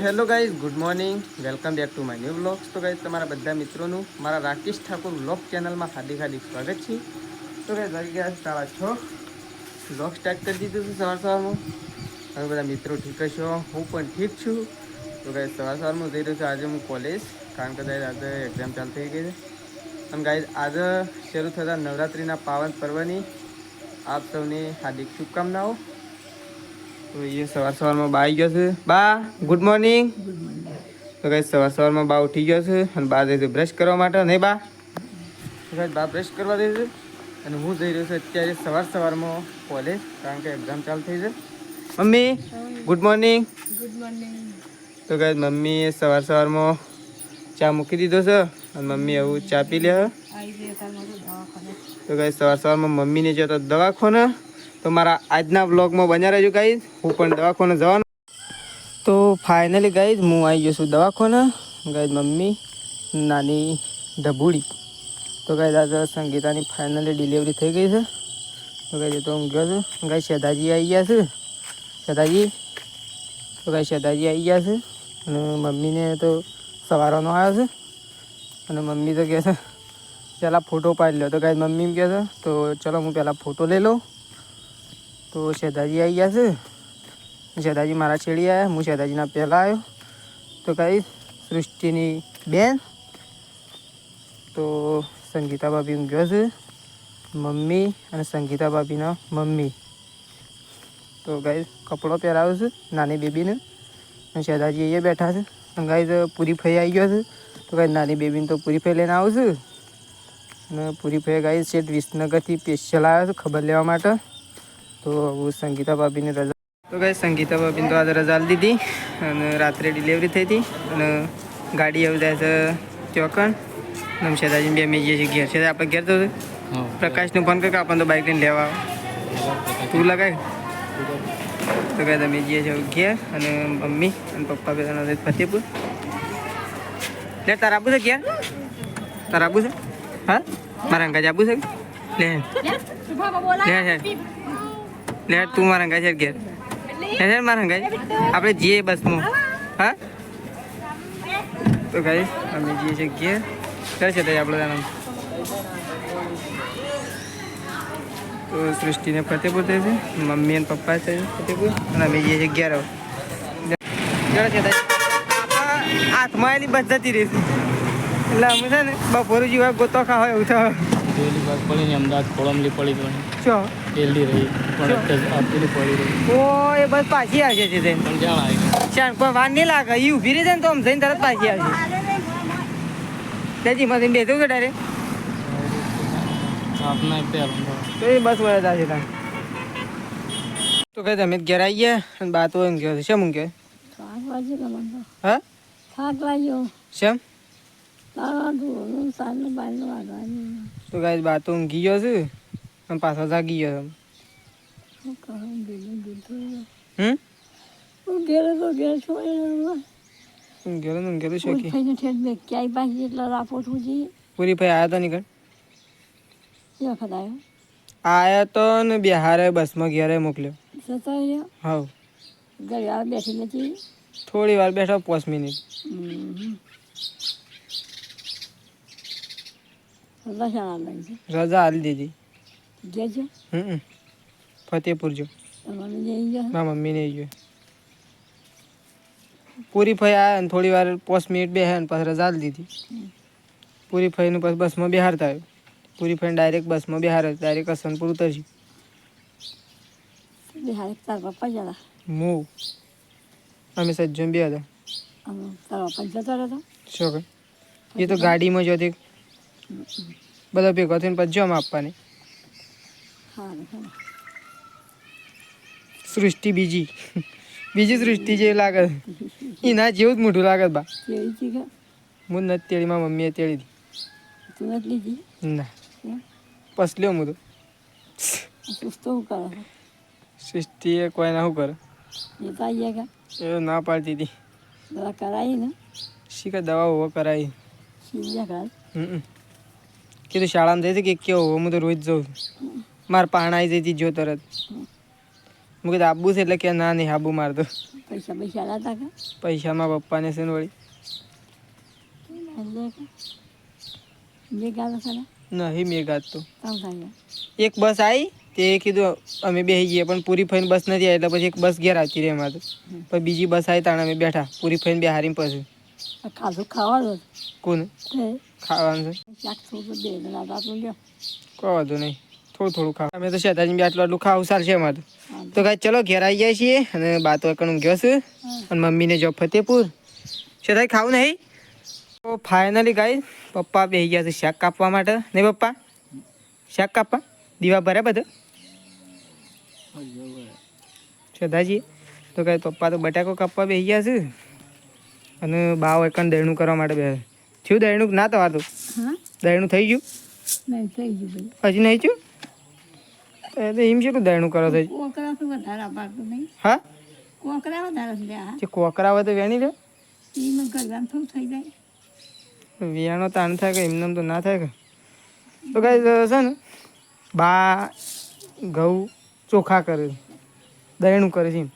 Hello guys, good morning, welcome back to my new vlogs. તો guys, તમારા બધા મિત્રોનું મારા રાકેશ ઠાકોર વ્લોગ ચેનલમાં હાર્દિક સ્વાગત છે. તો ગાઈઝ, વાગી ગયા 6:30. વ્લોગ સ્ટાર્ટ કરી દીધું છે સવારમાં. હવે બધા મિત્રો ઠીક છો, હું પણ ઠીક છું. તો ગાઈઝ, સવારમાં જઈ રહ્યો છું આજે હું કોલેજ, કારણ કે ગાઈઝ આજે એક્ઝામ ચાલુ થઈ ગઈ છે. અને ગાઈઝ, આજે શરૂ થતા નવરાત્રિના પાવન પર્વની આપ સૌની હાર્દિક શુભકામનાઓ. તો એ સવારમાં બા આવી ગયો છે. બા, ગુડ મોર્નિંગ. તો કઈ સવારમાં બા ઉઠી ગયો છે અને બા જઈ છે બ્રશ કરવા માટે. નહીં બા? બા બ્રશ કરવા દે છે અને હું જઈ રહ્યો છું અત્યારે સવારમાં કોલેજ, કારણ કે એક્ઝામ ચાલુ થઈ છે. Mummy, good morning. Good morning. તો કઈ મમ્મીએ સવારમાં ચા મૂકી દીધો છે અને મમ્મી એવું ચા પી લે. તો કઈ સવારમાં મમ્મીને જતો દવાખાને. તો મારા આજના વ્લોગમાં બન્યા રહેજો ગાઈઝ. હું પણ દવાખાને જવાનું. તો ફાઇનલી ગાઈઝ, હું આવી ગયો છું દવાખાને. ગાઈઝ, મમ્મી નાની ઢબુડી. તો ગાઈઝ, આજે સંગીતાની ફાઇનલી ડિલિવરી થઈ ગઈ છે. તો ગાઈઝ, તો હું ગયો છું. ગાઈઝ, શેદાજી આવી ગયા છે. શેદાજી. તો ગાઈઝ, શેદાજી આવી ગયા છે અને મમ્મીને તો સવારનો આવ્યો છે. અને મમ્મી તો કહે છે પહેલાં ફોટો પાડી લો. તો ગાઈઝ, મમ્મી એમ કહે છે તો ચલો હું પહેલાં ફોટો લઈ લઉં. તો શેદાજી આવી ગયા છે. શેદાજી મારા છેડી આવ્યા, હું શેદાજીના પહેલાં આવ્યો. તો કઈ સૃષ્ટિની બેન. તો સંગીતા ભાભી ઊંઘ્યો છે, મમ્મી અને સંગીતા ભાભીના મમ્મી. તો ગાઈઝ, કપડો પહેરાવ્યો છે નાની બેબીને. અને શેદાજી અહીંયા બેઠા છે. અને ગાઈઝ, પૂરી ફઈ આવી ગયો છે. તો ગાઈઝ, નાની બેબીને તો પૂરી ફઈ લઈને આવું છું. અને પૂરી ફઈ ગાઈઝ છે વિસનગરથી સ્પેશિયલ આવ્યો છે ખબર લેવા માટે. તો હું સંગીતા ભાભીની રજા. તો ગાઈઝ, સંગીતા ભાભીને તો આજે રજા દીધી અને રાત્રે ડિલિવરી થઈ હતી. અને ગાડી આવી જાય છે ચોકણ. અને શેદાજીને બે અમે જઈએ છીએ ઘેર. છે આપણે ઘેર તો પ્રકાશનું ફોન કર કે આપણને તો બાઇક લઈને લેવા આવે. તું લગાય. તો ગાઈઝ, અમે જઈએ છીએ ઘેર અને મમ્મી અને પપ્પા બધા ફતેપુર. લે, તારા આબુ છે ઘેર? તારા આબુ છે? હા, મારા અંગાજ આબુ છે. લે લે તું મારા અંગાજ ઘેર. મારા અંગાજ આપણે જઈએ બસમાં. હા, તો ગાઈઝ, અમે જઈએ છીએ ઘેર. ચાલ છે તઈ આપણે જાણ. તો સૃષ્ટિને ફતેપુર થાય છે, મમ્મી અને પપ્પા છે ફતેપુર, અને અમે જઈએ છીએ ઘેર. ચાલ છે તઈ હાથમાં એની બસ જતી રહેશે. એટલે અમે છે ને બપોરું જેવા ગોતો ખા હોય એવું થાય. પેલી વાત પડી ને અમદાવાદ કોળમલી પડી ગઈ. ચો પેલી રહી પણ પેલી પડી રહી. ઓ એ બસ પાછી આવશે છે પણ જાણ આવી ચાલ કોઈ વાર નહીં લાગે. એ ઊભી રહી જાય ને તો આમ જઈને તરત પાછી આવશે. તેજી મશીન બેસવું છે ડાયરેક્ટ. આપના તો એ બસ વળે છે ત્યાં. તો કઈ તમે ઘેર આવી ગયા અને બા તો એમ કહ્યું શેમ ઊંઘ્યો? હા, થાક લાગ્યો. શેમ? તારા તો ગાઈઝ, બા તો ઊંઘી ગયો છે અને પાછો જાગી ગયો. ઘેર તો ઘેર છોડે ઊંઘેલું છે કે ક્યાંય પાછી એટલા રાપો છું જઈએ. પૂરી ભાઈ આવ્યા તો નીકળ એ વખત આવ્યો આયા તો ને બિહારે બસમાં ઘેરે મોકલ્યો. જતો રહ્યો. હા, ઘરે આવે બેઠી નથી. થોડી વાર બેઠો 5 મિનિટ. રસાણા લાગી રજા હાલી દીધી. છે ઘેર છે. ફતેપુર જો તમારે જઈ ગયા. મારા મમ્મીને ગયો. પૂરી ફઈ આવ્યા ને થોડી વાર 5 મિનિટ બેહે ને પછી રજા હાલી દીધી. પૂરી ફઈને પછી બસમાં બિહારતા આવ્યો. પૂરી ફઈને ડાયરેક્ટ બસમાં બિહાર ડાયરેક્ટ હસનપુર ઉતરશું. બિહાર તાર પપ્પા જતા. હું અમે સજ્જન બે હતા. તારા પપ્પા જતો રહેતો. શું કહે? એ તો ગાડીમાં જતી બધા ભેગા થઈને પછી જમ આપવાની. સૃષ્ટિ બીજી સૃષ્ટિ જેવી લાગે. એના જેવું જ મોટું લાગે બા. હું નથી તેડી, મારા મમ્મીએ તેડી હતી. તું નથી લીધી? ના, પસલ્યો હું તો. સૃષ્ટિએ કોઈ ના શું કરે. એ ના પાડતી હતી. દવા કરાવી ને શીખર દવા હોવો કરાવી. કીધું શાળામાં જઈ હતી કે કેવો હું તો રોજ જાઉં. મારે પાણા આવી જતી જો તરત. હું કીધું આબુ છે એટલે કે ના નહીં આબુ મારતો. પૈસા પૈસા લાતા કે પૈસામાં પપ્પાને છે ને વળી એટલે કે જે ગાતા છે ને નહીં મેં ગાત તો કામ થાય એક બસ આવી તે કીધું અમે બેસી જઈએ પણ પૂરી ફઈને બસ નથી આવી એટલે પછી એક બસ ઘેર આવતી રહી એમાં તો પછી બીજી બસ આવી તાણે અમે બેઠા પૂરી ફઈને બે હારીને પછી ખાધું ખાવાનું કોને તે ખાવાનું છે શાક થોડું બે જણા આટલું લ્યો કોઈ વાંધો નહીં થોડું ખાવ અમે તો શેતાજી બી આટલું ખાવું સારું છે એમાં તો કાંઈ ચલો ઘેર આવી જાય છીએ અને બાતો એકણ ગયો છું અને મમ્મીને જો ફતેપુર શેતાજી ખાવું નહીં તો ફાઇનલી ગાઈ પપ્પા બેસી ગયા છે શાક કાપવા માટે નહીં પપ્પા શાક કાપવા દીવા ભર્યા બધા શેતાજી તો કાંઈ પપ્પા તો બટાકો કાપવા બેસી ગયા છે અને બાવ એકણ દહીણું કરવા માટે બે થયું દહીણું ના તમારું હા દહીણું થઈ ગયું નહીં થઈ ગયું ભાઈ હજી નહીં થયું તો એમ કેટલું દહીણું કરો થઈ કોકરા તો વધારે અપાતું નહીં હા કોકરા વધારે છે આ જે કોકરા હોય તો વેણી લો એમાં ગરગામ થોડું થઈ જાય વિયાણો તાણ થાય કે એમને તો ના થાય કે તો કાંઈ છે ને બા ઘઉં ચોખા કરે છે દહીણું કરે છે એમ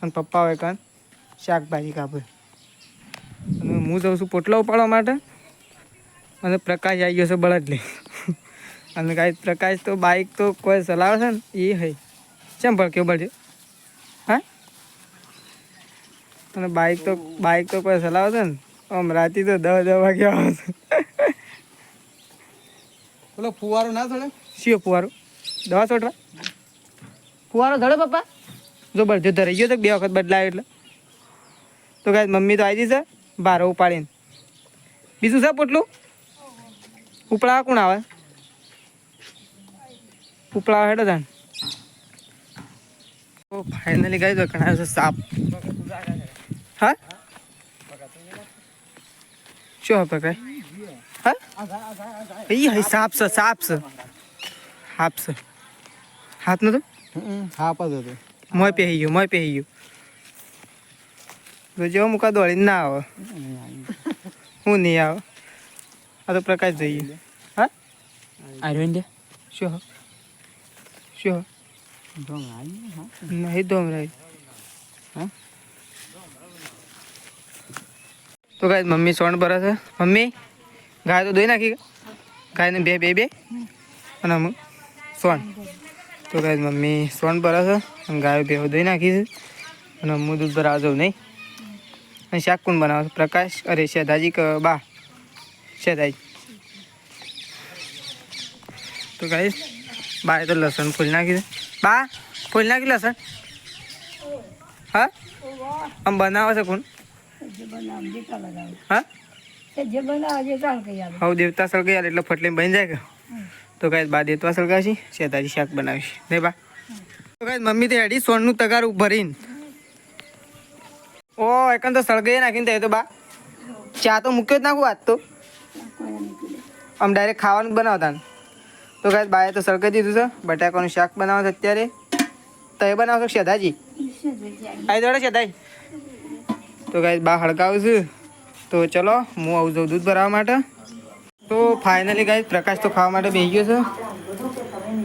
અને પપ્પા હોય કાન શાકભાજી કાપે અને હું જાઉં છું પોટલા ઉપાડવા માટે અને પ્રકાશ આવી ગયો છે બળદ લઈ અને કાંઈ પ્રકાશ તો બાઇક તો કોઈ ચલાવે છે ને એ હઈ ચેમ પણ કેવું છે હા અને બાઇક તો કોઈ ચલાવે છે ને આમ રાતે તો 10 વાગે આવે છે પેલો ફુવારો ના થોડે શિયો ફુવારો દવા છોડવા ફુવારો ધડે પપ્પા જો બળજો ધરાઈ ગયો તો 2 વખત બદલાયો એટલે તો કાંઈ મમ્મી તો આવી જશે બારો ઉપાડીને બીજું છે પોટલું ઉપડા કોણ આવે ઉપડા હેડો જાણ તો ફાઇનલી ગઈ તો ઘણા છે સાપ હા શું હવે કાંઈ હા એ સાપ છે સાપ છે હાપ છે હાથ નતો હા પાછો હતો મોય પહેરી ગયું તો જેવો મુકા દોડીને ના આવે હું નહીં આવે આ તો પ્રકાશ જઈએ હા અરવિંદ શું નહીં દોમરાય હા તો કાંઈ મમ્મી સોણ ભરે છે મમ્મી ગાય તો દોઈ નાખી ગાયને બે અને અમુક સોણ તો કાંઈ મમ્મી સોણ ભરે છે અને ગાયો બે દોઈ નાખી છે અને હું દૂધ ભરાવા જાઉં નહીં અને શાક કોણ બનાવે છે પ્રકાશ અરે શેધાજી કે બા શેધાજી તો કાંઈ બાએ તો લસણ ફૂલ નાખી છે બા ફૂલ નાખી લસણ હા આમ બનાવે છે કોણ જે બનાવ દેતા લગાવે હા જે બનાવે જે ચાલ કઈ આવે હવે દેવતા સળગાઈ એટલે ફટલીને બની જાય કે તો કાંઈ બા દેવતા સળગાવશી શેતાજી શાક બનાવીશ નહીં બા તો કાંઈ મમ્મી તો હેડી સોનનું તગારું ભરીને ઓ એકન તો સળગાઈ નાખીને થાય તો બા ચા તો મૂક્યો જ નાખું આજ તો આમ ડાયરેક્ટ ખાવાનું જ બનાવતા ને તો કાંઈ બાએ તો સળગાઈ દીધું છે બટાકાનું શાક બનાવો છે અત્યારે તો એ બનાવશો શેધાજી આવી દોડે શેધાજી તો કાંઈ બા હળગાવું છું તો ચલો હું આવું જાઉં દૂધ ભરાવા માટે તો ફાઇનલી ગાઈસ પ્રકાશ તો ખાવા માટે બેસી ગયો છે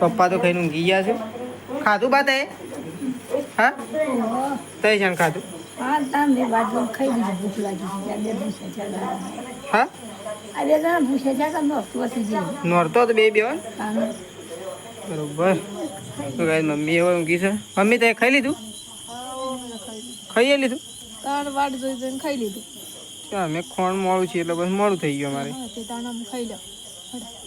પપ્પા તો ખાઈને ઊંઘી ગયા છે ખાધું બા તે હા તઈ છે ખાધું હા તાન બે બાજુ ખાઈ લીધું ભૂખ લાગી છે બે ભૂસે છે હા આ બે જણા ભૂસે છે કે નોતું હતી જે નોરતો તો બે હોય તાન બરોબર તો ગાઈસ મમ્મી હવે ઊંઘી છે મમ્મી તે ખાઈ લીધું ખાઈ લીધું તાણ વાટ જોઈને ખાઈ લીધું અમે ખોણ મોડું છે એટલે બસ મોડું થઈ ગયું અમારે તે તાણ આમ ખાઈ લે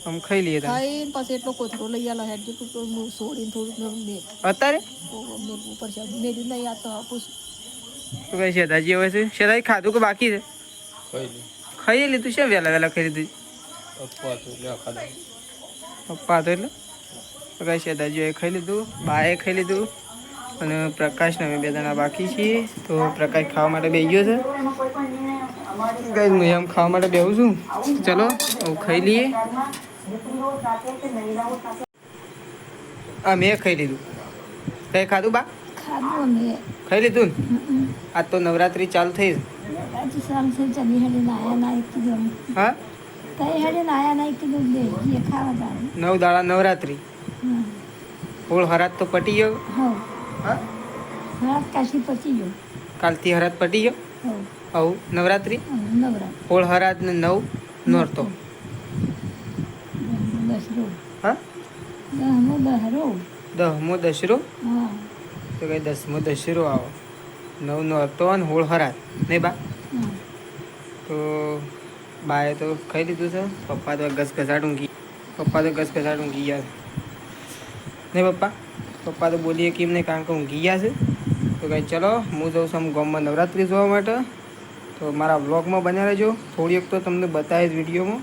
આમ ખાઈ લઈએ તમે ખાઈને પછી એટલો કોથળો લઈ આલો હેડ જેટલું તો હું છોડીને થોડુંક મેં અત્યારે ઉપર છે મેં નહીં આ તો પૂછ તો કઈ શેતાજી હવે છે શેતાજી ખાધું કે બાકી છે ખાઈ લીધું છે વહેલા ખાઈ લીધું પપ્પા હતો એટલે તો કઈ શેતાજી હવે ખાઈ લીધું બાએ ખાઈ લીધું અને પ્રકાશને અમે 2 જણા બાકી છીએ તો પ્રકાશ ખાવા માટે બેસી ગયો છે ગાઈસ હું એમ ખાવા માટે બેહું છું ચલો હવે ખાઈ લઈએ મેં ખાઈ લીધું તે ખાધું બા ખાધું અમે ખાઈ લીધું ને આજ તો નવરાત્રી ચાલુ થઈ આજે સાલ છે ચલી હેડી નાયા ના એક કીધું હા કઈ હેડી નાયા ના એક કીધું બે જે ખાવા જાય 9 દાડા નવરાત્રી હોળ હરાત તો પટી ગયો હો હા રાત કાશી પચી ગયો કાલથી હરાત પટી ગયો હો આવું નવરાત્રિ નવરા હોળ હરાત ને 9 નોરતો દસરો હા દહમો દહરો 10મો દશરો હા તો કઈ 10મો દશરો આવો 9 નોરતો અને હોળ હરાત નહીં બા હા તો બાએ તો ખાઈ લીધું છે પપ્પા તો ઘસઘસાટ ઊંઘી ગયા નહીં પપ્પા તો બોલીએ કેમ નહીં કારણ કે ઊંઘી ગયા છે તો કંઈ ચલો હું જાઉં છું આમ ગામમાં નવરાત્રિ જોવા માટે તો મારા વ્લોગમાં બન્યા રહેજો થોડી એક તો તમને બતાવીશ વિડીયોમાં